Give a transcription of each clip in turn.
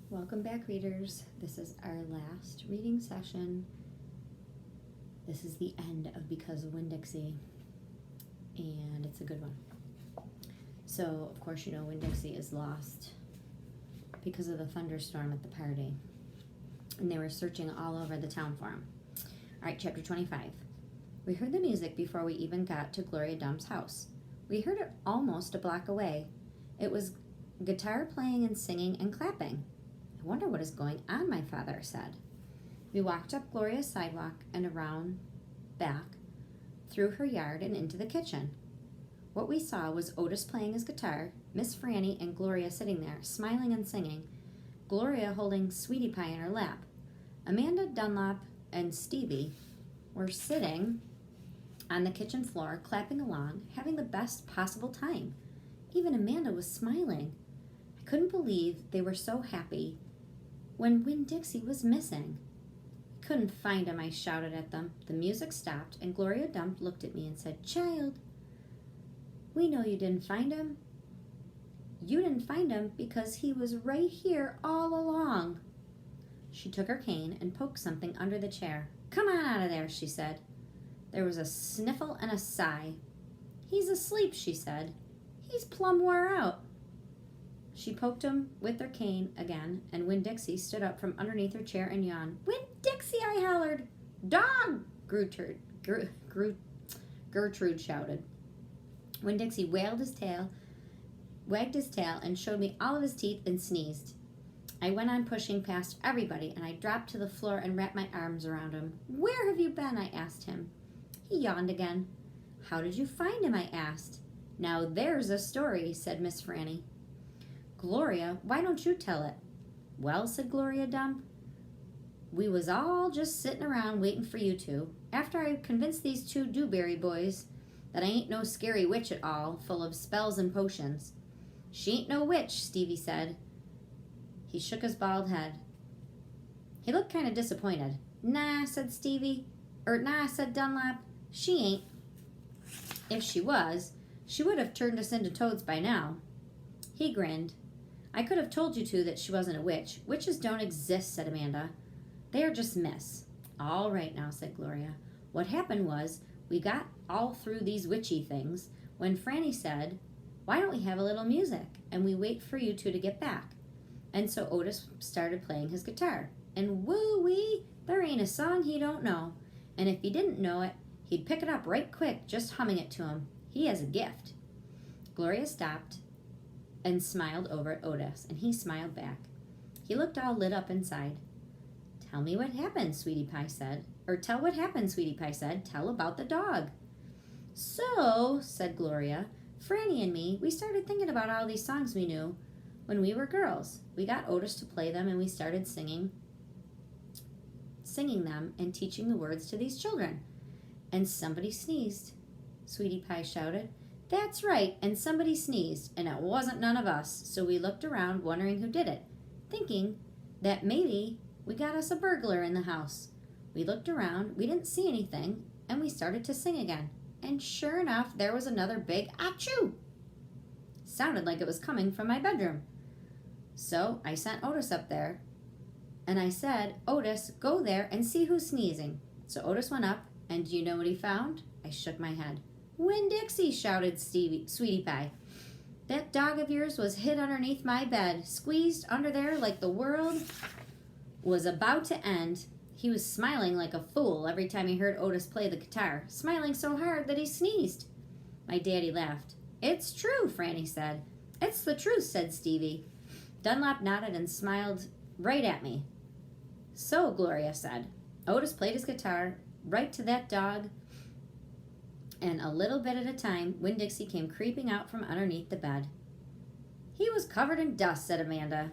Welcome back, readers. This is our last reading session. This is the end of Because of Winn-Dixie, and it's a good one. So, of course, you know Winn-Dixie is lost because of the thunderstorm at the party, and they were searching all over the town for him. All right, chapter 25. We heard the music before we even got to Gloria Dump's house. We heard it almost a block away. It was guitar playing and singing and clapping. I wonder what is going on, my father said. We walked up Gloria's sidewalk and around back, through her yard and into the kitchen. What we saw was Otis playing his guitar, Miss Franny and Gloria sitting there, smiling and singing, Gloria holding Sweetie Pie in her lap. Amanda Dunlap and Stevie were sitting on the kitchen floor, clapping along, having the best possible time. Even Amanda was smiling. I couldn't believe they were so happy when Winn-Dixie was missing. I couldn't find him, I shouted at them. The music stopped, and Gloria Dump looked at me and said, Child, we know you didn't find him. You didn't find him because he was right here all along. She took her cane and poked something under the chair. Come on out of there, she said. There was a sniffle and a sigh. He's asleep, she said. He's plumb wore out. She poked him with her cane again, and Winn-Dixie stood up from underneath her chair and yawned. Winn-Dixie, I hollered. Dog! Gertrude shouted. Winn-Dixie wagged his tail, and showed me all of his teeth and sneezed. I went on pushing past everybody, and I dropped to the floor and wrapped my arms around him. Where have you been? I asked him. He yawned again. How did you find him? I asked. Now there's a story, said Miss Franny. Gloria, why don't you tell it? Well, said Gloria Dump, we was all just sitting around waiting for you two. After I convinced these two Dewberry boys that I ain't no scary witch at all, full of spells and potions. She ain't no witch, Stevie said. He shook his bald head. He looked kind of disappointed. Nah, said Dunlap. She ain't. If she was, she would have turned us into toads by now. He grinned. I could have told you two that she wasn't a witch. Witches don't exist, said Amanda. They are just myths. All right now, said Gloria. What happened was, we got all through these witchy things when Franny said, why don't we have a little music and we wait for you two to get back? And so Otis started playing his guitar. And woo-wee, there ain't a song he don't know. And if he didn't know it, he'd pick it up right quick, just humming it to him. He has a gift. Gloria stopped and smiled over at Otis, and he smiled back. He looked all lit up inside. Tell me what happened, Sweetie Pie said. Tell what happened, Sweetie Pie said. Tell about the dog. So, said Gloria, Franny and me, we started thinking about all these songs we knew when we were girls. We got Otis to play them, and we started singing them and teaching the words to these children. And somebody sneezed, Sweetie Pie shouted. That's right, and somebody sneezed, and it wasn't none of us, so we looked around wondering who did it, thinking that maybe we got us a burglar in the house. We looked around, we didn't see anything, and we started to sing again. And sure enough, there was another big achoo! Sounded like it was coming from my bedroom. So I sent Otis up there, and I said, Otis, go there and see who's sneezing. So Otis went up, and do you know what he found? I shook my head. Winn-Dixie, shouted Sweetie Pie. That dog of yours was hid underneath my bed, squeezed under there like the world was about to end. He was smiling like a fool every time he heard Otis play the guitar, smiling so hard that he sneezed. My daddy laughed. It's true, Franny said. It's the truth, said Stevie. Dunlap nodded and smiled right at me. So, Gloria said, Otis played his guitar right to that dog, and a little bit at a time, Winn-Dixie came creeping out from underneath the bed. He was covered in dust, said Amanda.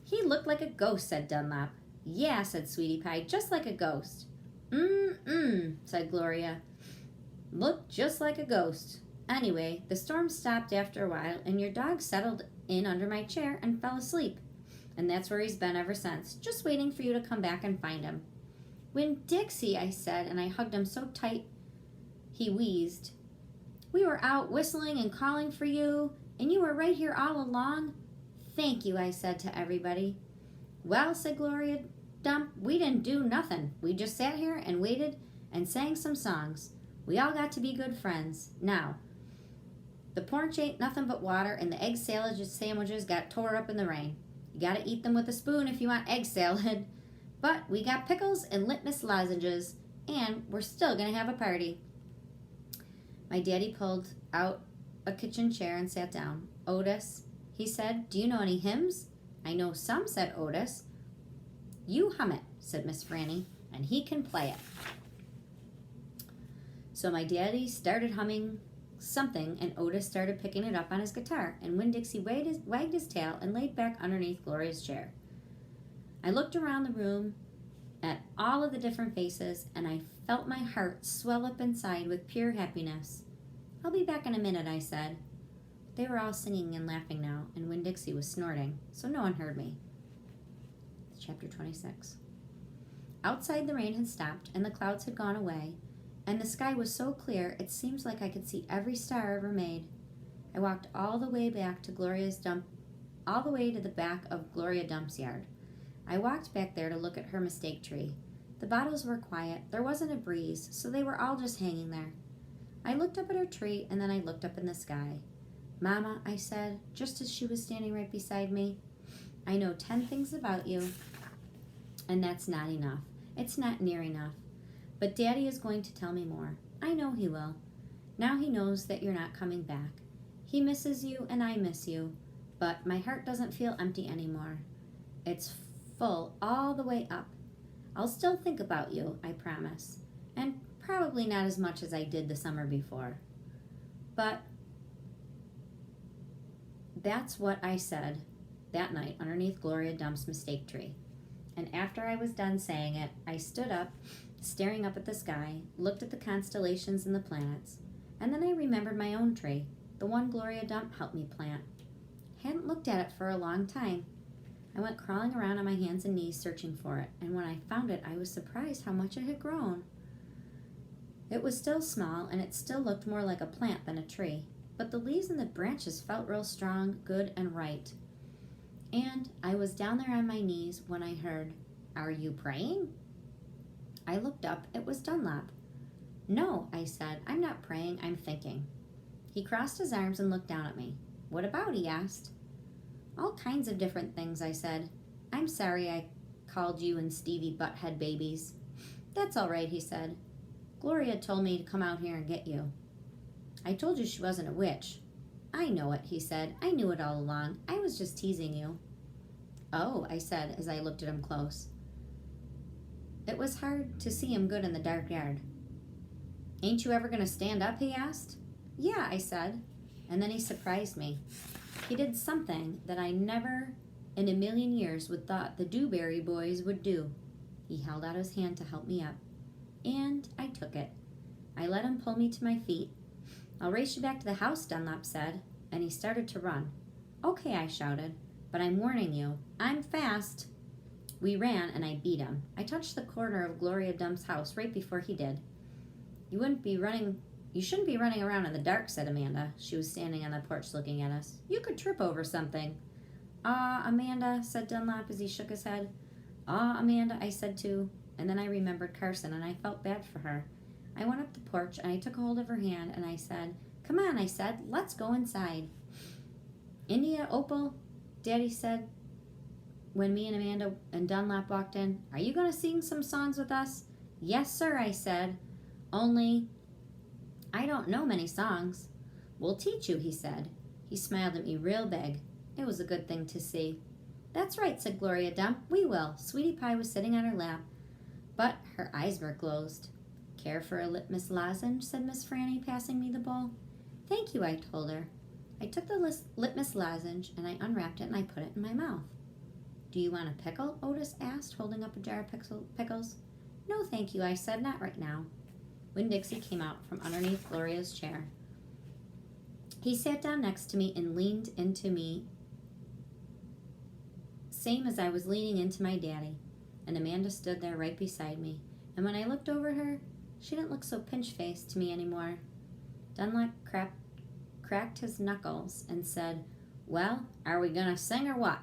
He looked like a ghost, said Dunlap. Yeah, said Sweetie Pie, just like a ghost. Said Gloria. Looked just like a ghost. Anyway, the storm stopped after a while, and your dog settled in under my chair and fell asleep. And that's where he's been ever since, just waiting for you to come back and find him. Winn-Dixie, I said, and I hugged him so tight he wheezed. We were out whistling and calling for you, and you were right here all along. Thank you, I said to everybody. Well, said Gloria Dump, we didn't do nothing. We just sat here and waited and sang some songs. We all got to be good friends. Now, the porridge ain't nothing but water, and the egg sandwiches got tore up in the rain. You gotta eat them with a spoon if you want egg salad. But we got pickles and litmus lozenges, and we're still gonna have a party. My daddy pulled out a kitchen chair and sat down. Otis, he said, do you know any hymns? I know some, said Otis. You hum it, said Miss Franny, and he can play it. So my daddy started humming something, and Otis started picking it up on his guitar, and Winn-Dixie wagged his tail and laid back underneath Gloria's chair. I looked around the room at all of the different faces, and I felt my heart swell up inside with pure happiness. I'll be back in a minute, I said. They were all singing and laughing now, and Winn-Dixie was snorting, so no one heard me. Chapter 26. Outside, the rain had stopped, and the clouds had gone away, and the sky was so clear it seemed like I could see every star ever made. I walked all the way to the back of Gloria Dump's yard. I walked back there to look at her mistake tree. The bottles were quiet, there wasn't a breeze, so they were all just hanging there. I looked up at her tree, and then I looked up in the sky. Mama, I said, just as she was standing right beside me, I know 10 things about you, and that's not enough. It's not near enough. But Daddy is going to tell me more. I know he will. Now he knows that you're not coming back. He misses you, and I miss you, but my heart doesn't feel empty anymore. It's full all the way up. I'll still think about you, I promise, and probably not as much as I did the summer before. But that's what I said that night underneath Gloria Dump's mistake tree. And after I was done saying it, I stood up, staring up at the sky, looked at the constellations and the planets, and then I remembered my own tree, the one Gloria Dump helped me plant. Hadn't looked at it for a long time. I went crawling around on my hands and knees searching for it, and when I found it, I was surprised how much it had grown. It was still small, and it still looked more like a plant than a tree, but the leaves and the branches felt real strong, good, and right. And I was down there on my knees when I heard, "Are you praying?" I looked up. It was Dunlop. "No," I said, "I'm not praying, I'm thinking." He crossed his arms and looked down at me. "What about?" he asked. "All kinds of different things," I said. "I'm sorry I called you and Stevie butthead babies." "That's all right," he said. "Gloria told me to come out here and get you." "I told you she wasn't a witch." "I know it," he said. "I knew it all along. I was just teasing you." "Oh," I said as I looked at him close. It was hard to see him good in the dark yard. "Ain't you ever going to stand up?" he asked. "Yeah," I said. And then he surprised me. He did something that I never in a million years would thought the Dewberry Boys would do. He held out his hand to help me up. And I took it. I let him pull me to my feet. "I'll race you back to the house," Dunlop said, and he started to run. "Okay," I shouted, "but I'm warning you, I'm fast." We ran, and I beat him. I touched the corner of Gloria Dump's house right before he did. You shouldn't be running around in the dark," said Amanda. She was standing on the porch looking at us. "You could trip over something." "Ah, Amanda," said Dunlop as he shook his head. "Ah, Amanda," I said too, and then I remembered Carson, and I felt bad for her. I went up the porch, and I took a hold of her hand, and I said, "Come on," I said, "let's go inside." "India, Opal," Daddy said when me and Amanda and Dunlop walked in, "are you going to sing some songs with us?" "Yes, sir," I said, "only I don't know many songs." "We'll teach you," he said. He smiled at me real big. It was a good thing to see. "That's right," said Gloria Dump. "We will." Sweetie Pie was sitting on her lap, but her eyes were closed. "Care for a litmus lozenge?" said Miss Franny, passing me the bowl. "Thank you," I told her. I took the litmus lozenge, and I unwrapped it, and I put it in my mouth. "Do you want a pickle?" Otis asked, holding up a jar of pickles. "No, thank you," I said. "Not right now." Winn-Dixie came out from underneath Gloria's chair. He sat down next to me and leaned into me, same as I was leaning into my daddy, and Amanda stood there right beside me, and when I looked over her, she didn't look so pinch-faced to me anymore. Dunlop cracked his knuckles and said, "Well, are we going to sing or what?"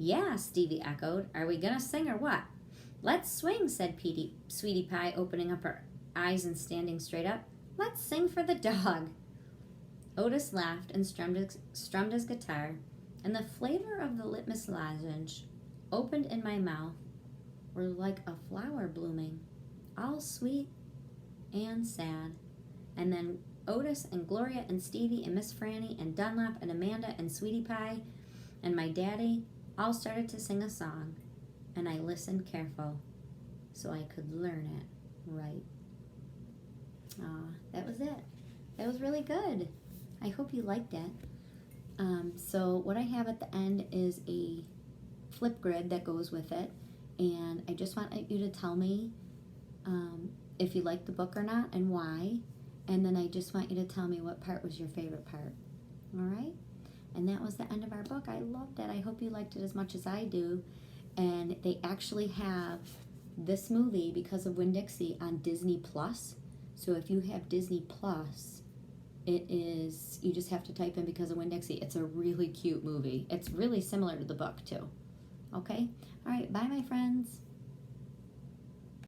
Yeah, Stevie echoed. Are we gonna sing or what? Let's swing, said Sweetie Pie, opening up her eyes and standing straight up. Let's sing for the dog. Otis laughed and strummed his guitar, and the flavor of the litmus lozenge opened in my mouth were like a flower blooming, all sweet and sad. And then Otis and Gloria and Stevie and Miss Franny and Dunlap and Amanda and Sweetie Pie and my daddy all started to sing a song, and I listened careful so I could learn it right. That was it. That was really good. I hope you liked it. So what I have at the end is a flip grid that goes with it, and I just want you to tell me if you like the book or not and why, and then I just want you to tell me what part was your favorite part. All right? And that was the end of our book. I loved it. I hope you liked it as much as I do. And they actually have this movie, Because of Winn-Dixie, on Disney Plus. So if you have Disney Plus, it is, you just have to type in Because of Winn-Dixie. It's a really cute movie. It's really similar to the book, too. Okay? All right. Bye, my friends.